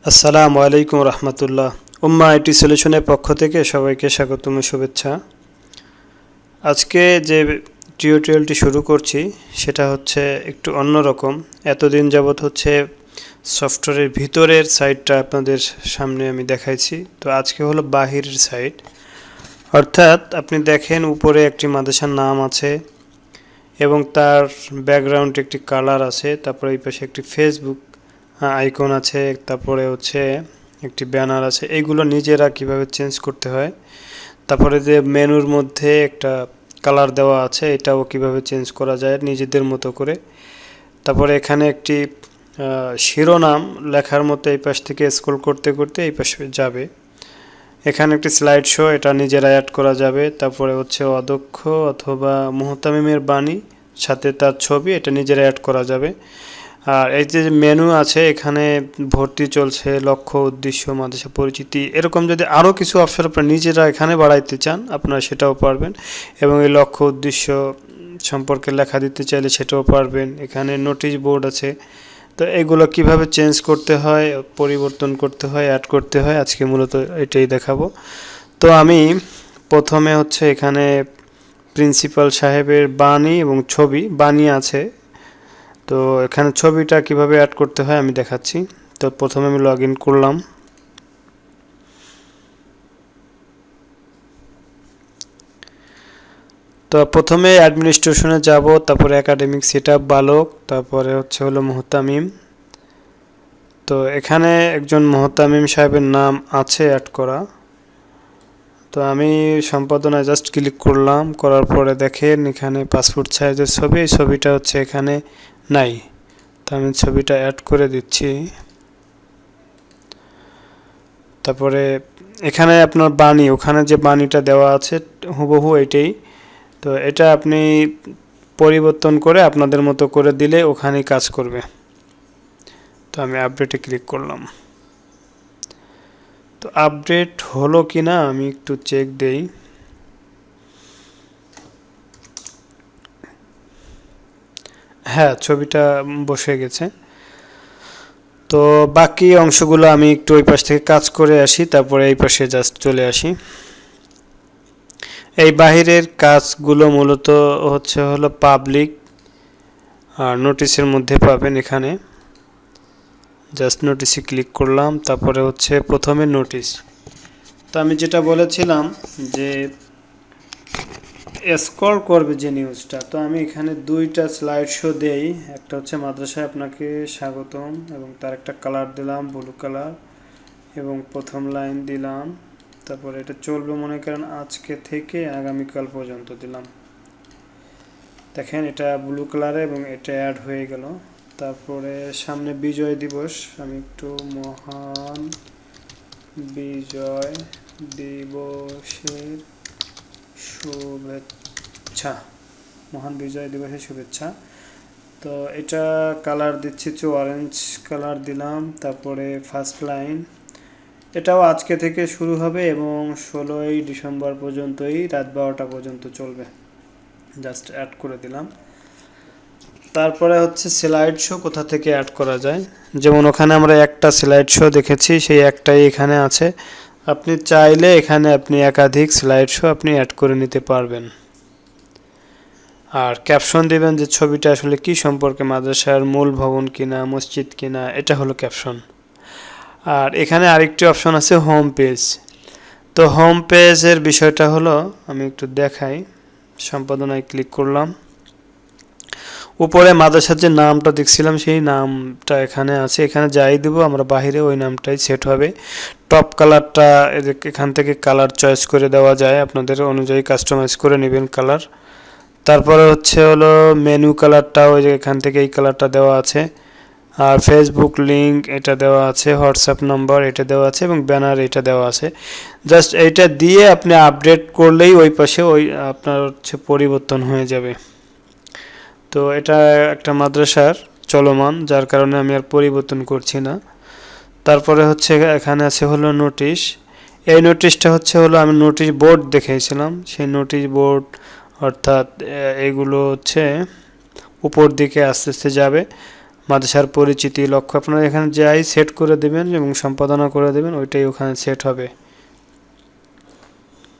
আসসালামু আলাইকুম রহমতুল্লাহ। উম্মা আইটি সলিউশনের পক্ষ থেকে সবাইকে স্বাগতম ও শুভেচ্ছা। আজকে যে টিউটোরিয়ালটি শুরু করছি সেটা হচ্ছে একটু অন্যরকম। এতদিন যাবৎ হচ্ছে সফটওয়্যারের ভিতরের সাইডটা আপনাদের সামনে আমি দেখাইছি, তো আজকে হলো বাহিরের সাইড। অর্থাৎ আপনি দেখেন উপরে একটি মাদ্রাসার নাম আছে এবং তার ব্যাকগ্রাউন্ডে একটি কালার আছে, তারপরে এই পাশে একটি ফেসবুক আইকন আছে, তারপরে হচ্ছে একটি ব্যানার আছে। এইগুলো নিজেরা কিভাবে চেঞ্জ করতে হয়, তারপরে যে মেনুর মধ্যে একটা কালার দেওয়া আছে এটাও কিভাবে চেঞ্জ করা যায় নিজেদের মতো করে। তারপরে এখানে একটি শিরোনাম লেখার মতো এই পাশ থেকে স্ক্রল করতে করতে এই পাশে যাবে। এখানে একটি স্লাইড শো, এটা নিজেরা অ্যাড করা যাবে। তারপরে হচ্ছে অধ্যক্ষ অথবা মুহতামিমের বাণী সাথে তার ছবি, এটা নিজেরা অ্যাড করা যাবে। আর এই যে মেনু আছে এখানে ভর্তি চলছে, লক্ষ্য, উদ্দেশ্য, মাদ্রাসা পরিচিতি, এরকম যদি আরও কিছু অপশন আপনারা নিজেরা এখানে বাড়াইতে চান আপনারা সেটাও পারবেন। এবং এই লক্ষ্য উদ্দেশ্য সম্পর্কে লেখা দিতে চাইলে সেটাও পারবেন। এখানে নোটিশ বোর্ড আছে, তো এগুলো কিভাবে চেঞ্জ করতে হয়, পরিবর্তন করতে হয়, অ্যাড করতে হয় আজকে মূলত এটাই দেখাবো। তো আমি প্রথমে হচ্ছে এখানে প্রিন্সিপাল সাহেবের বাণী এবং ছবি, বাণী আছে, তো এখানে ছবিটা কিভাবে অ্যাড করতে হয় আমি দেখাচ্ছি। তো প্রথমে আমি লগ ইন করলাম। তো প্রথমে অ্যাডমিনিস্ট্রেশনে যাব, তারপরে একাডেমিক সেটআপ বালক, তারপরে হচ্ছে হলো মুহতামিম। তো এখানে একজন মুহতামিম সাহেবের নাম আছে অ্যাড করা, তো আমি সম্পাদনায় জাস্ট ক্লিক করলাম। করার পরে দেখেন এখানে পাসপোর্ট সাইজের ছবি, এই ছবিটা হচ্ছে এখানে নাই, তো আমি ছবিটা অ্যাড করে দিচ্ছি। তারপরে এখানে আপনার বাণী, ওখানে যে বাণীটা দেওয়া আছে হুবহু এটাই, তো এটা আপনি পরিবর্তন করে আপনাদের মতো করে দিলে ওখানেই কাজ করবে। তো আমি আপডেটে ক্লিক করলাম। তো আপডেট হলো কি না আমি একটু চেক দেই। হ্যাঁ, ছবিটা বসে গেছে। তো বাকি অংশগুলো আমি একটু ওই পাশ থেকে কাজ করে আসি, তারপরে এই পাশে জাস্ট চলে আসি। এই বাহিরের কাজগুলো মূলত হচ্ছে হলো পাবলিক আর নোটিশের মধ্যে পাবেন। এখানে জাস্ট নোটিশে ক্লিক করলাম, তারপরে হচ্ছে প্রথমে নোটিশ। তো আমি যেটা বলেছিলাম যে স্ক্রল করবে যে নিউজটা, তো আমি এখানে দুইটা স্লাইড শো দেই। একটা হচ্ছে মাদ্রাসায় আপনাকে স্বাগতম এবং তার একটা কালার দিলাম ব্লু কালার এবং প্রথম লাইন দিলাম। তারপরে এটা চলবে মনে করেন আজকে থেকে আগামীকাল পর্যন্ত দিলাম। দেখেন এটা ব্লু কালারে এবং এটা অ্যাড হয়ে গেল। তারপরে সামনে বিজয় দিবস, আমি একটু মহান বিজয় দিবসের শুভেচ্ছা, মহান বিজয় দিবসের শুভেচ্ছা। তো এটা কালার দিচ্ছি অরেঞ্জ কালার দিলাম। তারপরে ফার্স্ট লাইন, এটাও আজকে থেকে শুরু হবে এবং 16ই ডিসেম্বর পর্যন্তই রাত 12টা পর্যন্ত চলবে, জাস্ট অ্যাড করে দিলাম। তারপরে হচ্ছে স্লাইড শো কোথা থেকে অ্যাড করা যায়, যেমন ওখানে আমরা একটা স্লাইড শো দেখেছি, সেই একটাই এখানে আছে। আপনি চাইলে এখানে আপনি একাধিক স্লাইড শো আপনি অ্যাড করে নিতে পারবেন। আর ক্যাপশন দিবেন যে ছবিটা আসলে কি সম্পর্কে, মাদ্রাসার মূল ভবন কিনা, মসজিদ কিনা, এটা হলো ক্যাপশন। আর এখানে আরেকটি অপশন আছে হোম পেজ। তো হোম পেজের বিষয়টা হলো আমি একটু দেখাই। সম্পাদনায় ক্লিক করলাম, উপরে মাদ্রাসার যে নামটা দেখছিলাম সেই নামটা এখানে আছে, এখানে যাই দেবো আমরা বাহিরে ওই নামটাই সেট হবে। টপ কালারটা এখান থেকে কালার চয়েস করে দেওয়া যায়, আপনাদের অনুযায়ী কাস্টমাইজ করে নেবেন কালার। তারপরে হচ্ছে হলো মেনু কালারটা ওই যে এখান থেকে এই কালারটা দেওয়া আছে। আর ফেসবুক লিঙ্ক এটা দেওয়া আছে, হোয়াটসঅ্যাপ নাম্বার এটা দেওয়া আছে এবং ব্যানার এটা দেওয়া আছে। জাস্ট এইটা দিয়ে আপনি আপডেট করলেই ওই পাশে ওই আপনার হচ্ছে পরিবর্তন হয়ে যাবে। তো এটা একটা মাদ্রাসার চলমান, যার কারণে আমি আর পরিবর্তন করছি না। তারপরে হচ্ছে এখানে আছে হলো নোটিশ। এই নোটিশটা হচ্ছে হলো আমি নোটিশ বোর্ড দেখিয়েছিলাম, সেই নোটিশ বোর্ড, অর্থাৎ এগুলো হচ্ছে উপর দিকে আস্তে আস্তে যাবে। মাদ্রাসার পরিচিতি লক্ষ্য আপনারা এখানে যাই সেট করে দেবেন এবং সম্পাদনা করে দেবেন, ওইটাই ওখানে সেট হবে।